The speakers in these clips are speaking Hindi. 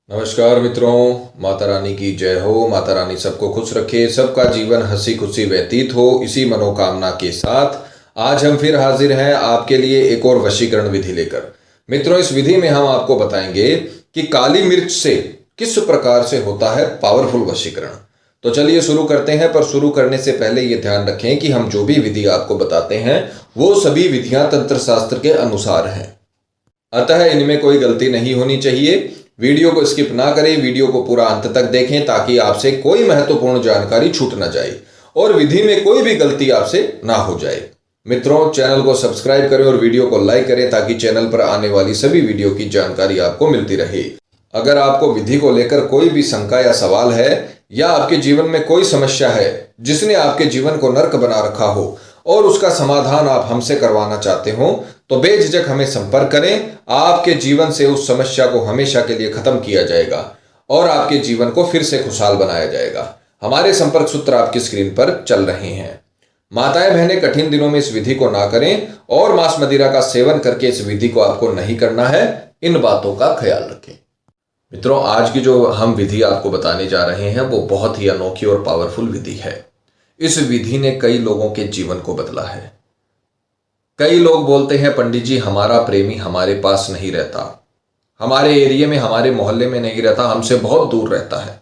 नमस्कार मित्रों, माता रानी की जय हो। माता रानी सबको खुश रखे, सबका जीवन हंसी खुशी व्यतीत हो, इसी मनोकामना के साथ आज हम फिर हाजिर हैं आपके लिए एक और वशीकरण विधि लेकर। मित्रों, इस विधि में हम आपको बताएंगे कि काली मिर्च से किस प्रकार से होता है पावरफुल वशीकरण। तो चलिए शुरू करते हैं, पर शुरू करने से पहले ये ध्यान रखें कि हम जो भी विधि आपको बताते हैं वो सभी विधियां तंत्र शास्त्र के अनुसार हैं, अतः इनमें कोई गलती नहीं होनी चाहिए। वीडियो को स्किप ना करें, वीडियो को पूरा अंत तक देखें ताकि आपसे कोई महत्वपूर्ण जानकारी छूट ना जाए और विधि में कोई भी गलती आपसे ना हो जाए। मित्रों, चैनल को सब्सक्राइब करें और वीडियो को लाइक करें ताकि चैनल पर आने वाली सभी वीडियो की जानकारी आपको मिलती रहे। अगर आपको विधि को लेकर कोई भी शंका या सवाल है या आपके जीवन में कोई समस्या है जिसने आपके जीवन को नर्क बना रखा हो और उसका समाधान आप हमसे करवाना चाहते हो, तो बेझिझक हमें संपर्क करें। आपके जीवन से उस समस्या को हमेशा के लिए खत्म किया जाएगा और आपके जीवन को फिर से खुशहाल बनाया जाएगा। हमारे संपर्क सूत्र आपकी स्क्रीन पर चल रहे हैं। माताएं बहनें, कठिन दिनों में इस विधि को ना करें और मांस मदिरा का सेवन करके इस विधि को आपको नहीं करना है। इन बातों का ख्याल रखें। मित्रों, आज की जो हम विधि आपको बताने जा रहे हैं वो बहुत ही अनोखी और पावरफुल विधि है। इस विधि ने कई लोगों के जीवन को बदला है। कई लोग बोलते हैं, पंडित जी हमारा प्रेमी हमारे पास नहीं रहता, हमारे एरिया में हमारे मोहल्ले में नहीं रहता, हमसे बहुत दूर रहता है,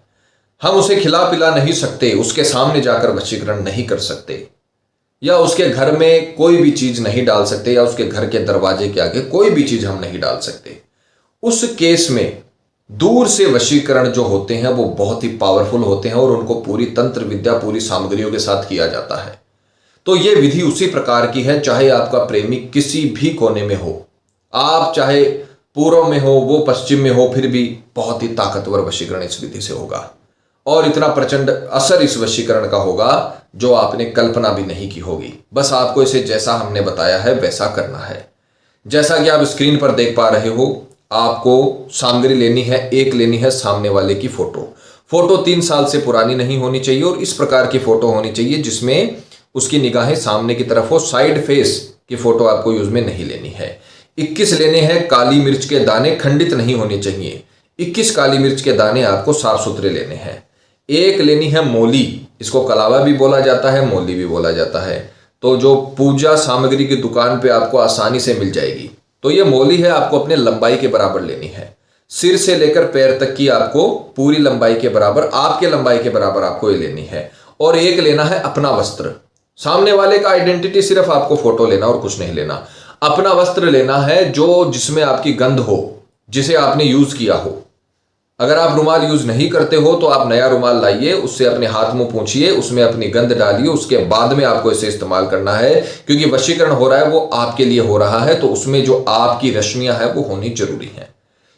हम उसे खिला पिला नहीं सकते, उसके सामने जाकर वशीकरण नहीं कर सकते, या उसके घर में कोई भी चीज नहीं डाल सकते, या उसके घर के दरवाजे के आगे कोई भी चीज हम नहीं डाल सकते। उस केस में दूर से वशीकरण जो होते हैं वो बहुत ही पावरफुल होते हैं और उनको पूरी तंत्र विद्या, पूरी सामग्रियों के साथ किया जाता है। तो ये विधि उसी प्रकार की है, चाहे आपका प्रेमी किसी भी कोने में हो, आप चाहे पूर्व में हो, वो पश्चिम में हो, फिर भी बहुत ही ताकतवर वशीकरण इस विधि से होगा और इतना प्रचंड असर इस वशीकरण का होगा जो आपने कल्पना भी नहीं की होगी। बस आपको इसे जैसा हमने बताया है वैसा करना है। जैसा कि आप स्क्रीन पर देख पा रहे हो, आपको सामग्री लेनी है, एक लेनी है सामने वाले की फोटो 3 साल से पुरानी नहीं होनी चाहिए और इस प्रकार की फोटो होनी चाहिए जिसमें उसकी निगाहें सामने की तरफ हो। साइड फेस की फोटो आपको यूज में नहीं लेनी है। 21 लेने हैं काली मिर्च के दाने, खंडित नहीं होने चाहिए। 21 काली मिर्च के दाने आपको साफ सुथरे लेने हैं। एक लेनी है मोली, इसको कलावा भी बोला जाता है, मोली भी बोला जाता है, तो जो पूजा सामग्री की दुकान पे आपको आसानी से मिल जाएगी। तो ये मोली है, आपको अपने लंबाई के बराबर लेनी है। सिर से लेकर पैर तक की आपको पूरी लंबाई के बराबर, आपके लंबाई के बराबर आपको ये लेनी है। और एक लेना है अपना वस्त्र। सामने वाले का आइडेंटिटी सिर्फ आपको फोटो लेना और कुछ नहीं लेना। अपना वस्त्र लेना है जो जिसमें आपकी गंध हो, जिसे आपने यूज किया हो। अगर आप रुमाल यूज नहीं करते हो तो आप नया रुमाल लाइए, उससे अपने हाथ मुंह पोंछिए, उसमें अपनी गंध डालिए, उसके बाद में आपको इसे इस्तेमाल करना है, क्योंकि वशीकरण हो रहा है वो आपके लिए हो रहा है, तो उसमें जो आपकी रश्मियां है वो होनी जरूरी है।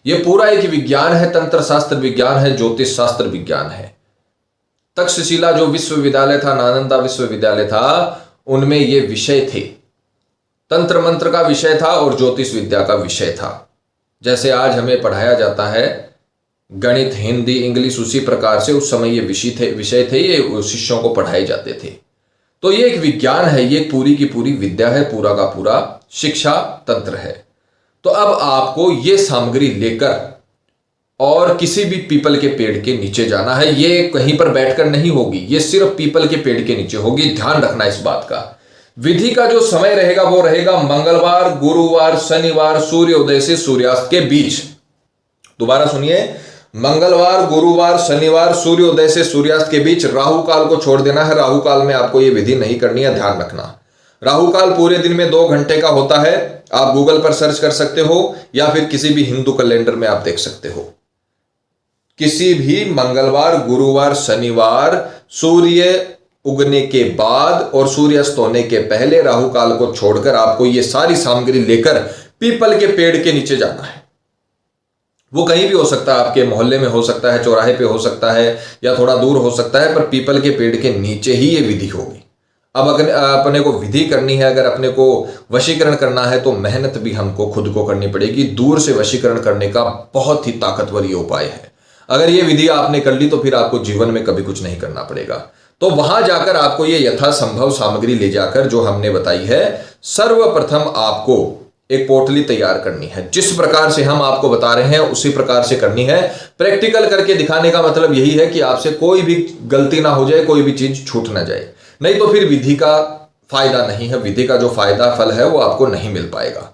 ये पूरा एक विज्ञान है, तंत्र शास्त्र विज्ञान है, ज्योतिष शास्त्र विज्ञान है। तक्षशिला जो विश्वविद्यालय था, नालंदा विश्वविद्यालय था, उनमें ये विषय थे। तंत्र मंत्र का विषय था और ज्योतिष विद्या का विषय था। जैसे आज हमें पढ़ाया जाता है गणित, हिंदी, इंग्लिश, उसी प्रकार से उस समय ये विषय थे, ये शिष्यों को पढ़ाए जाते थे। तो ये एक विज्ञान है, ये पूरी की पूरी विद्या है, पूरा का पूरा शिक्षा तंत्र है। तो अब आपको ये सामग्री लेकर और किसी भी पीपल के पेड़ के नीचे जाना है। ये कहीं पर बैठकर नहीं होगी, ये सिर्फ पीपल के पेड़ के नीचे होगी। ध्यान रखना इस बात का। विधि का जो समय रहेगा वो रहेगा मंगलवार, गुरुवार, शनिवार, सूर्योदय से सूर्यास्त के बीच। दोबारा सुनिए, मंगलवार, गुरुवार, शनिवार, सूर्योदय से सूर्यास्त के बीच। राहु काल को छोड़ देना है। राहु काल में आपको ये विधि नहीं करनी है, ध्यान रखना। राहु काल पूरे दिन में 2 घंटे का होता है। आप गूगल पर सर्च कर सकते हो या फिर किसी भी हिंदू कैलेंडर में आप देख सकते हो। किसी भी मंगलवार, गुरुवार, शनिवार सूर्य उगने के बाद और सूर्यास्त होने के पहले राहु काल को छोड़कर आपको ये सारी सामग्री लेकर पीपल के पेड़ के नीचे जाना है। वो कहीं भी हो सकता है, आपके मोहल्ले में हो सकता है, चौराहे पे हो सकता है, या थोड़ा दूर हो सकता है, पर पीपल के पेड़ के नीचे ही ये विधि होगी। अब अगर अपने को विधि करनी है, अगर अपने को वशीकरण करना है तो मेहनत भी हमको खुद को करनी पड़ेगी। दूर से वशीकरण करने का बहुत ही ताकतवर ये उपाय है। अगर ये विधि आपने कर ली तो फिर आपको जीवन में कभी कुछ नहीं करना पड़ेगा। तो वहां जाकर आपको ये यथासंभव सामग्री ले जाकर जो हमने बताई है, सर्वप्रथम आपको एक पोटली तैयार करनी है। जिस प्रकार से हम आपको बता रहे हैं उसी प्रकार से करनी है। प्रैक्टिकल करके दिखाने का मतलब यही है कि आपसे कोई भी गलती ना हो जाए, कोई भी चीज छूट ना जाए, नहीं तो फिर विधि का फायदा नहीं है, विधि का जो फायदा फल है वो आपको नहीं मिल पाएगा।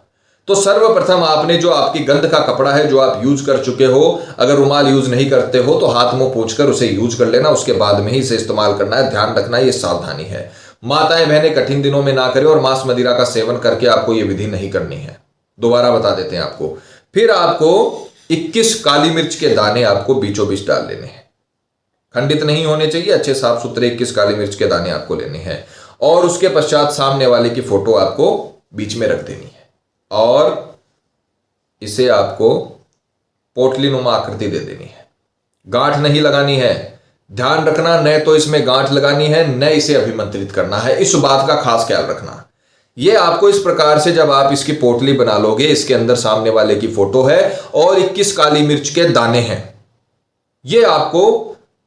तो सर्वप्रथम आपने जो आपकी गंध का कपड़ा है जो आप यूज कर चुके हो, अगर रुमाल यूज नहीं करते हो तो हाथ मुंह पोंछकर उसे यूज कर लेना, उसके बाद में ही इसे इस्तेमाल करना है। ध्यान रखना, ये सावधानी है। माताएं बहनें कठिन दिनों में ना करें और मांस मदिरा का सेवन करके आपको ये विधि नहीं करनी है। दोबारा बता देते हैं आपको। फिर आपको 21 काली मिर्च के दाने आपको बीचों बीच डाल लेने हैं, खंडित नहीं होने चाहिए, अच्छे साफ सुथरे 21 काली मिर्च के दाने आपको लेने हैं। और उसके पश्चात सामने वाले की फोटो आपको बीच में रख देनी है और इसे आपको पोटली नुमा आकृति दे देनी है। गांठ नहीं लगानी है, ध्यान रखना, न तो इसमें गांठ लगानी है न इसे अभिमंत्रित करना है, इस बात का खास ख्याल रखना। ये आपको इस प्रकार से जब आप इसकी पोटली बना लोगे, इसके अंदर सामने वाले की फोटो है और 21 काली मिर्च के दाने हैं, ये आपको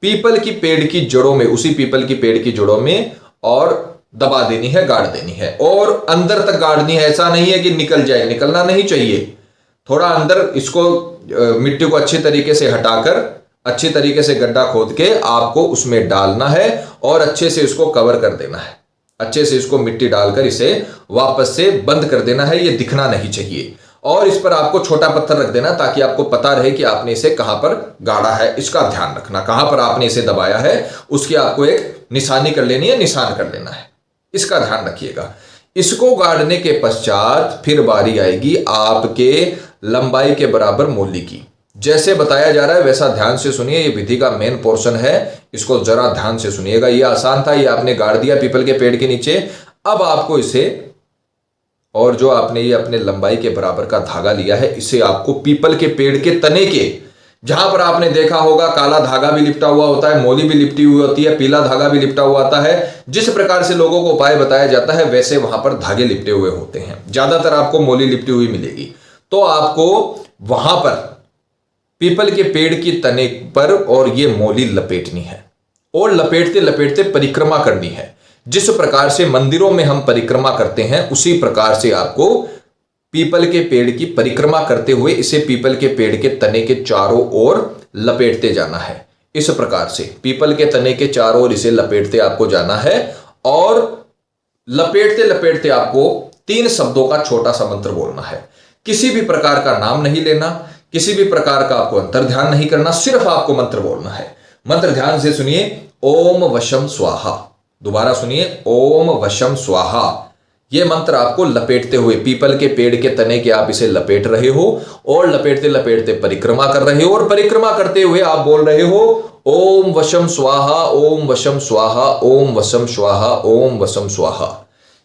पीपल की पेड़ की जड़ों में, उसी पीपल की पेड़ की जड़ों में और दबा देनी है, गाड़ देनी है और अंदर तक गाड़नी है। ऐसा नहीं है कि निकल जाए, निकलना नहीं चाहिए। थोड़ा अंदर इसको मिट्टी को अच्छी तरीके से हटाकर अच्छी तरीके से गड्ढा खोद के आपको उसमें डालना है और अच्छे से इसको कवर कर देना है। अच्छे से इसको मिट्टी डालकर इसे वापस से बंद कर देना है, ये दिखना नहीं चाहिए। और इस पर आपको छोटा पत्थर रख देना ताकि आपको पता रहे कि आपने इसे कहां पर गाड़ा है। इसका ध्यान रखना, कहां पर आपने इसे दबाया है उसकी आपको एक निशानी कर लेनी है, निशान कर लेना है, इसका ध्यान रखिएगा। इसको गाड़ने के पश्चात फिर बारी आएगी आपके लंबाई के बराबर मोली की। जैसे बताया जा रहा है वैसा ध्यान से सुनिए, ये विधि का मेन पोर्शन है, इसको जरा ध्यान से सुनिएगा। ये आसान था, ये आपने गाड़ दिया पीपल के पेड़ के नीचे। अब आपको इसे, और जो आपने ये अपने लंबाई के बराबर का धागा लिया है, इसे आपको पीपल के पेड़ के तने के, जहां पर आपने देखा होगा काला धागा भी लिपटा हुआ होता है, मोली भी लिपटी हुई होती है, पीला धागा भी लिपटा हुआ आता है, जिस प्रकार से लोगों को उपाय बताया जाता है वैसे वहां पर धागे लिपटे हुए होते हैं। ज्यादातर आपको मोली लिपटी हुई मिलेगी। तो आपको वहां पर पीपल के पेड़ की तने पर और ये मोली लपेटनी है और लपेटते लपेटते परिक्रमा करनी है। जिस प्रकार से मंदिरों में हम परिक्रमा करते हैं उसी प्रकार से आपको पीपल के पेड़ की परिक्रमा करते हुए इसे पीपल के पेड़ के तने के चारों ओर लपेटते जाना है। इस प्रकार से पीपल के तने के चारों ओर इसे लपेटते आपको जाना है और लपेटते लपेटते आपको 3 शब्दों का छोटा सा मंत्र बोलना है। किसी भी प्रकार का नाम नहीं लेना, किसी भी प्रकार का आपको अंतर ध्यान नहीं करना, सिर्फ आपको मंत्र बोलना है। मंत्र ध्यान से सुनिए, ओम वशम स्वाहा। दोबारा सुनिए, ओम वशम स्वाहा। यह मंत्र आपको लपेटते हुए पीपल के पेड़ के तने के आप इसे लपेट रहे हो और लपेटते लपेटते परिक्रमा कर रहे हो और परिक्रमा करते हुए आप बोल रहे हो ओम वशम स्वाहा, ओम वशम स्वाहा, ओम वशम स्वाहा, ओम वशम स्वाहा।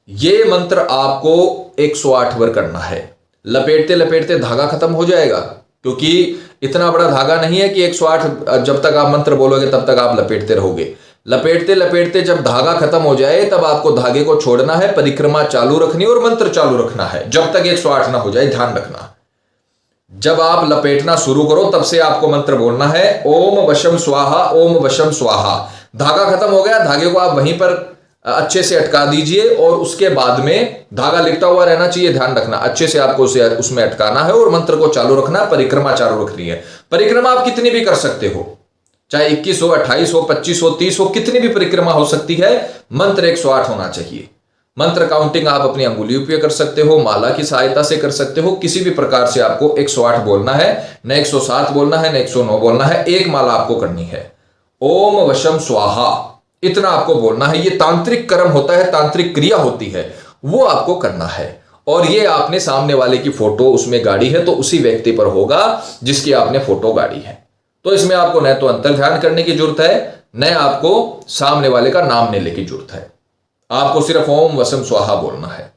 यह मंत्र आपको 108 बार करना है। लपेटते लपेटते धागा खत्म हो जाएगा, क्योंकि इतना बड़ा धागा नहीं है कि 108 जब तक आप मंत्र बोलोगे तब तक आप लपेटते रहोगे। लपेटते लपेटते जब धागा खत्म हो जाए तब आपको धागे को छोड़ना है, परिक्रमा चालू रखनी और मंत्र चालू रखना है जब तक 108 ना हो जाए। ध्यान रखना, जब आप लपेटना शुरू करो तब से आपको मंत्र बोलना है ओम वशम स्वाहा, ओम वशम स्वाहा। धागा खत्म हो गया, धागे को आप वहीं पर अच्छे से अटका दीजिए और उसके बाद में धागा लिपटा हुआ रहना चाहिए। ध्यान रखना, अच्छे से आपको उसे उसमें अटकाना है और मंत्र को चालू रखना, परिक्रमा चालू रखनी है। परिक्रमा आप कितनी भी कर सकते हो, चाहे 21 हो, 28 हो, 25 हो, 30 हो, कितनी भी परिक्रमा हो सकती है। मंत्र 108 होना चाहिए। मंत्र काउंटिंग आप अपनी अंगुलियों पे कर सकते हो, माला की सहायता से कर सकते हो, किसी भी प्रकार से आपको 108 बोलना है, न 107 बोलना है, न 109 बोलना है। एक माला आपको करनी है, ओम वशम स्वाहा, इतना आपको बोलना है। ये तांत्रिक कर्म होता है, तांत्रिक क्रिया होती है, वो आपको करना है। और ये आपने सामने वाले की फोटो उसमें गाड़ी है तो उसी व्यक्ति पर होगा जिसकी आपने फोटो गाड़ी है। तो इसमें आपको न तो अंतर ध्यान करने की जरूरत है, न आपको सामने वाले का नाम लेने की जरूरत है। आपको सिर्फ ओम वशम स्वाहा बोलना है।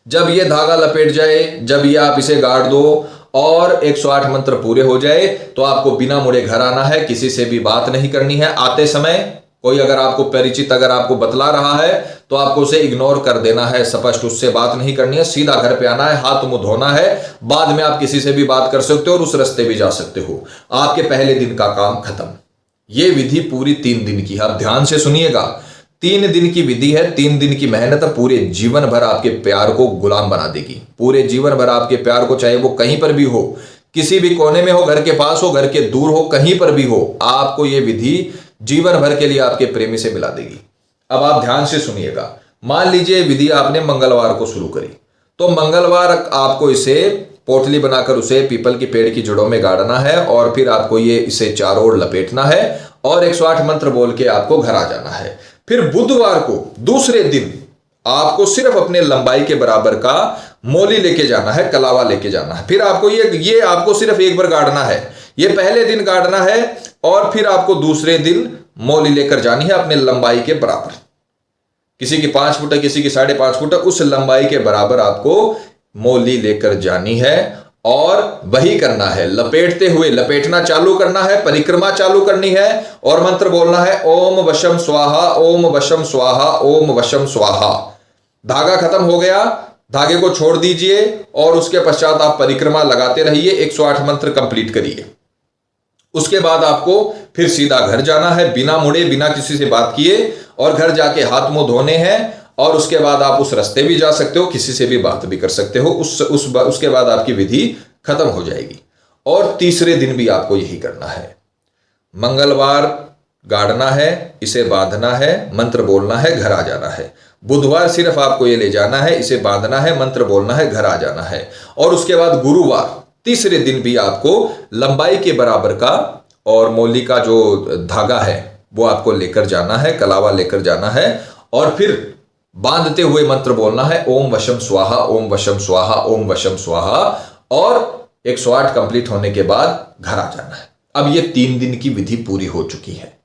जब ये धागा लपेट जाए, जब ये आप इसे गाड़ दो और 108 मंत्र पूरे हो जाए तो आपको बिना मुड़े घर आना है, किसी से भी बात नहीं करनी है। आते समय कोई अगर आपको परिचित अगर आपको बतला रहा है तो आपको उसे इग्नोर कर देना है, स्पष्ट उससे बात नहीं करनी है, सीधा घर पे आना है, हाथ मुंह धोना है। बाद में आप किसी से भी बात कर सकते हो और उस रास्ते भी जा सकते हो। आपके पहले दिन का काम खत्म। ये विधि पूरी 3 दिन की है। आप ध्यान से सुनिएगा, 3 दिन की विधि है, 3 दिन की मेहनत है, पूरे जीवन भर आपके प्यार को गुलाम बना देगी। पूरे जीवन भर आपके प्यार को, चाहे वो कहीं पर भी हो, किसी भी कोने में हो, घर के पास हो, घर के दूर हो, कहीं पर भी हो, आपको ये विधि जीवन भर के लिए आपके प्रेमी से मिला देगी। अब आप ध्यान से सुनिएगा। मान लीजिए विधि आपने मंगलवार को शुरू करी, तो मंगलवार आपको इसे पोटली बनाकर उसे पीपल की पेड़ की जड़ों में गाड़ना है और फिर आपको ये इसे चारों ओर लपेटना है और 108 मंत्र बोल के आपको घर आ जाना है। फिर बुधवार को दूसरे दिन आपको सिर्फ अपने लंबाई के बराबर का मोली लेके जाना है, कलावा लेके जाना है। फिर आपको ये आपको सिर्फ एक बार गाड़ना है, ये पहले दिन गाड़ना है और फिर आपको दूसरे दिन मोली लेकर जानी है अपने लंबाई के बराबर। किसी की 5 फुट है, किसी की 5.5 फुट है, उस लंबाई के बराबर आपको मोली लेकर जानी है और वही करना है। लपेटते हुए लपेटना चालू करना है, परिक्रमा चालू करनी है और मंत्र बोलना है ओम वशम स्वाहा, ओम वशम स्वाहा, ओम वशम स्वाहा। धागा खत्म हो गया, धागे को छोड़ दीजिए और उसके पश्चात आप परिक्रमा लगाते रहिए, 108 मंत्र कंप्लीट करिए। उसके बाद आपको फिर सीधा घर जाना है, बिना मुड़े, बिना किसी से बात किए, और घर जाके हाथ मुंह धोने हैं और उसके बाद आप उस रास्ते भी जा सकते हो, किसी से भी बात भी कर सकते हो। उसके बाद आपकी विधि खत्म हो जाएगी। और तीसरे दिन भी आपको यही करना है। मंगलवार गाड़ना है, इसे बांधना है, मंत्र बोलना है, घर आ जाना है। बुधवार सिर्फ आपको ये ले जाना है, इसे बांधना है, मंत्र बोलना है, घर आ जाना है। और उसके बाद गुरुवार तीसरे दिन भी आपको लंबाई के बराबर का और मौली का जो धागा है वो आपको लेकर जाना है, कलावा लेकर जाना है और फिर बांधते हुए मंत्र बोलना है ओम वशम स्वाहा, ओम वशम स्वाहा, ओम वशम स्वाहा, और 108 कंप्लीट होने के बाद घर आ जाना है। अब ये 3 दिन की विधि पूरी हो चुकी है।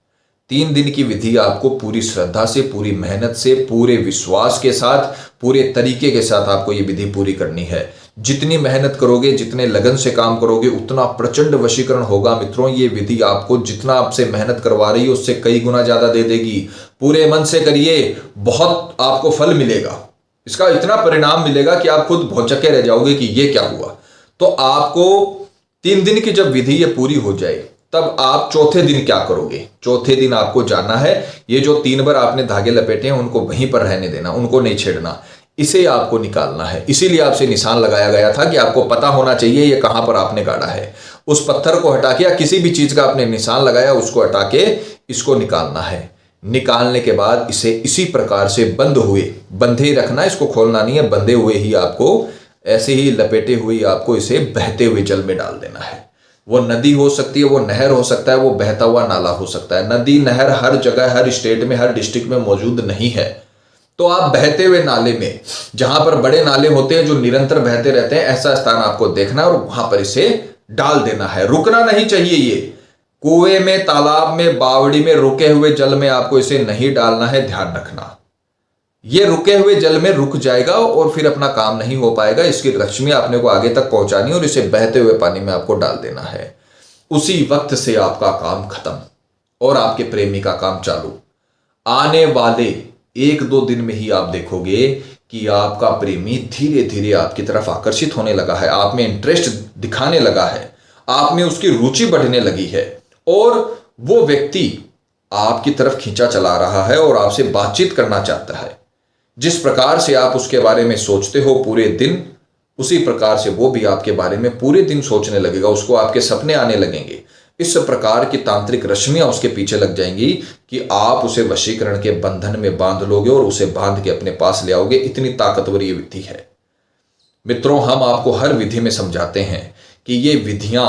3 दिन की विधि आपको पूरी श्रद्धा से, पूरी मेहनत से, पूरे विश्वास के साथ, पूरे तरीके के साथ आपको ये विधि पूरी करनी है। जितनी मेहनत करोगे, जितने लगन से काम करोगे, उतना प्रचंड वशीकरण होगा। मित्रों, ये विधि आपको जितना आपसे मेहनत करवा रही है उससे कई गुना ज्यादा दे देगी। पूरे मन से करिए, बहुत आपको फल मिलेगा। इसका इतना परिणाम मिलेगा कि आप खुद भौचक्के रह जाओगे कि ये क्या हुआ। तो आपको 3 दिन की जब विधि ये पूरी हो जाए तब आप चौथे दिन क्या करोगे? चौथे दिन आपको जाना है, ये जो 3 बार आपने धागे लपेटे हैं उनको वहीं पर रहने देना, उनको नहीं छेड़ना, इसे आपको निकालना है। इसीलिए आपसे निशान लगाया गया था कि आपको पता होना चाहिए ये कहां पर आपने गाड़ा है। उस पत्थर को हटा के या किसी भी चीज का आपने निशान लगाया उसको हटा के इसको निकालना है। निकालने के बाद इसे इसी प्रकार से बंधे ही रखना, इसको खोलना नहीं है, बंधे हुए ही आपको, ऐसे ही लपेटे हुए आपको इसे बहते हुए जल में डाल देना है। वो नदी हो सकती है, वो नहर हो सकता है, वो बहता हुआ नाला हो सकता है। नदी नहर हर जगह, हर स्टेट में, हर डिस्ट्रिक्ट में मौजूद नहीं है। तो आप बहते हुए नाले में, जहां पर बड़े नाले होते हैं जो निरंतर बहते रहते हैं, ऐसा स्थान आपको देखना है और वहां पर इसे डाल देना है। रुकना नहीं चाहिए। ये कुएं में, तालाब में, बावड़ी में रुके हुए जल में आपको इसे नहीं डालना है, ध्यान रखना। ये रुके हुए जल में रुक जाएगा और फिर अपना काम नहीं हो पाएगा। इसकी रश्मि आपने को आगे तक पहुंचानी और इसे बहते हुए पानी में आपको डाल देना है। उसी वक्त से आपका काम खत्म और आपके प्रेमी का काम चालू। आने वाले 1-2 दिन में ही आप देखोगे कि आपका प्रेमी धीरे धीरे आपकी तरफ आकर्षित होने लगा है, आप में इंटरेस्ट दिखाने लगा है, आप में उसकी रुचि बढ़ने लगी है और वो व्यक्ति आपकी तरफ खींचा चला रहा है और आपसे बातचीत करना चाहता है। जिस प्रकार से आप उसके बारे में सोचते हो पूरे दिन, उसी प्रकार से वो भी आपके बारे में पूरे दिन सोचने लगेगा, उसको आपके सपने आने लगेंगे। इस प्रकार की तांत्रिक रश्मियां उसके पीछे लग जाएंगी कि आप उसे वशीकरण के बंधन में बांध लोगे और उसे बांध के अपने पास ले आओगे। इतनी ताकतवर ये विधि है। मित्रों, हम आपको हर विधि में समझाते हैं कि ये विधियां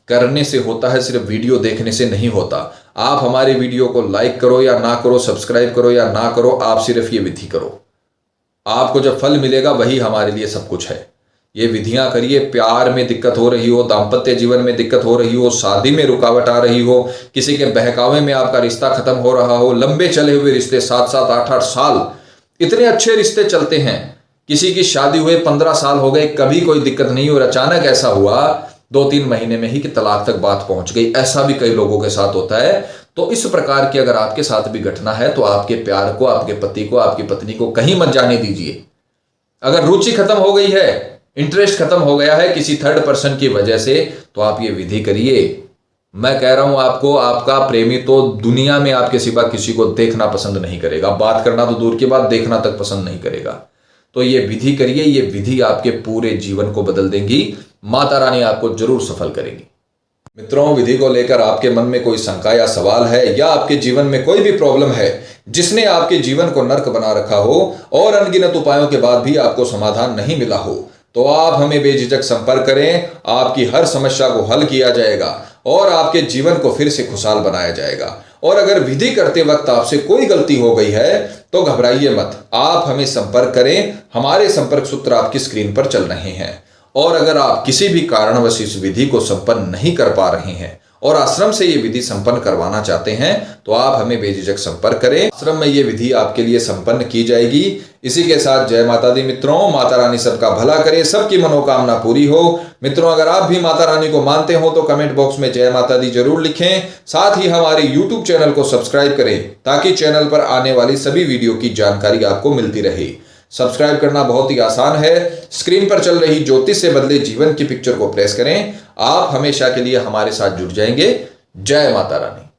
करने से होता है, सिर्फ वीडियो देखने से नहीं होता। आप हमारे वीडियो को लाइक करो या ना करो, सब्सक्राइब करो या ना करो, आप सिर्फ ये विधि करो। आपको जब फल मिलेगा वही हमारे लिए सब कुछ है। ये विधियां करिए। प्यार में दिक्कत हो रही हो, दाम्पत्य जीवन में दिक्कत हो रही हो, शादी में रुकावट आ रही हो, किसी के बहकावे में आपका रिश्ता खत्म हो रहा हो, लंबे चले हुए रिश्ते 7-7, 8-8 साल, इतने अच्छे रिश्ते चलते हैं, किसी की शादी हुए 15 साल हो गए, कभी कोई दिक्कत नहीं, और अचानक ऐसा हुआ 2-3 महीने में ही कि तलाक तक बात पहुंच गई। ऐसा भी कई लोगों के साथ होता है। तो इस प्रकार की अगर आपके साथ भी घटना है तो आपके प्यार को, आपके पति को, आपकी पत्नी को कहीं मत जाने दीजिए। अगर रुचि खत्म हो गई है, इंटरेस्ट खत्म हो गया है किसी थर्ड पर्सन की वजह से, तो आप ये विधि करिए। मैं कह रहा हूं आपको, आपका प्रेमी तो दुनिया में आपके सिवा किसी को देखना पसंद नहीं करेगा, बात करना तो दूर की बात, देखना तक पसंद नहीं करेगा। तो ये विधि करिए, ये विधि आपके पूरे जीवन को बदल देगी। माता रानी आपको जरूर सफल करेगी। मित्रों, विधि को लेकर आपके मन में कोई शंका या सवाल है, या आपके जीवन में कोई भी प्रॉब्लम है जिसने आपके जीवन को नर्क बना रखा हो और अनगिनत उपायों के बाद भी आपको समाधान नहीं मिला हो, तो आप हमें बेझिझक संपर्क करें। आपकी हर समस्या को हल किया जाएगा और आपके जीवन को फिर से खुशहाल बनाया जाएगा। और अगर विधि करते वक्त आपसे कोई गलती हो गई है तो घबराइए मत, आप हमें संपर्क करें। हमारे संपर्क सूत्र आपकी स्क्रीन पर चल रहे हैं। और अगर आप किसी भी कारणवश इस विधि को संपन्न नहीं कर पा रहे हैं और आश्रम से ये विधि संपन्न करवाना चाहते हैं, तो आप हमें बेझिझक संपर्क करें। आश्रम में ये विधि आपके लिए संपन्न की जाएगी। इसी के साथ जय माता दी मित्रों। माता रानी सबका भला करे, सबकी मनोकामना पूरी हो। मित्रों, अगर आप भी माता रानी को मानते हो तो कमेंट बॉक्स में जय माता दी जरूर लिखें। साथ ही हमारे यूट्यूब चैनल को सब्सक्राइब करें ताकि चैनल पर आने वाली सभी वीडियो की जानकारी आपको मिलती रहे। सब्सक्राइब करना बहुत ही आसान है। स्क्रीन पर चल रही ज्योतिष से बदले जीवन की पिक्चर को प्रेस करें। आप हमेशा के लिए हमारे साथ जुड़ जाएंगे। जय माता रानी।